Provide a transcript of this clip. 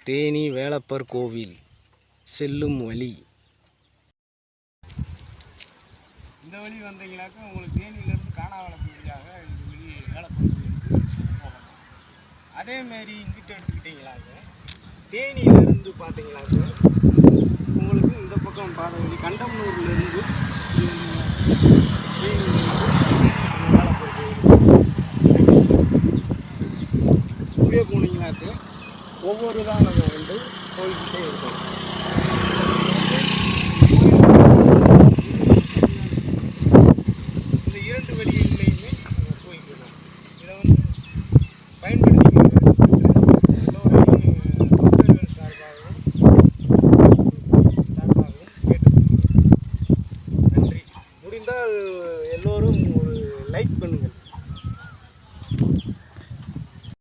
தேனி வேலப்பர் கோவில் செல்லும் வழி. இந்த வழி வந்தீங்கன்னாக்கா உங்களுக்கு தேனியிலேருந்து காணாவளப்பு வழியாக இந்த வழி வேலப்பர் கோவிலுக்கு போகலாம். அதேமாரி இங்கிட்ட எடுத்துக்கிட்டிங்களாக்க தேனியிலேருந்து பார்த்தீங்கன்னாக்க உங்களுக்கு இந்த பக்கம் பாதை வழி கண்டம்னூர்லேருந்து தேனி வேலப்பர் கோவில் இப்படியே போனீங்கன்னாக்க ஒவ்வொரு தான் நம்ம வந்து போய்கிட்டே இருக்கோம்.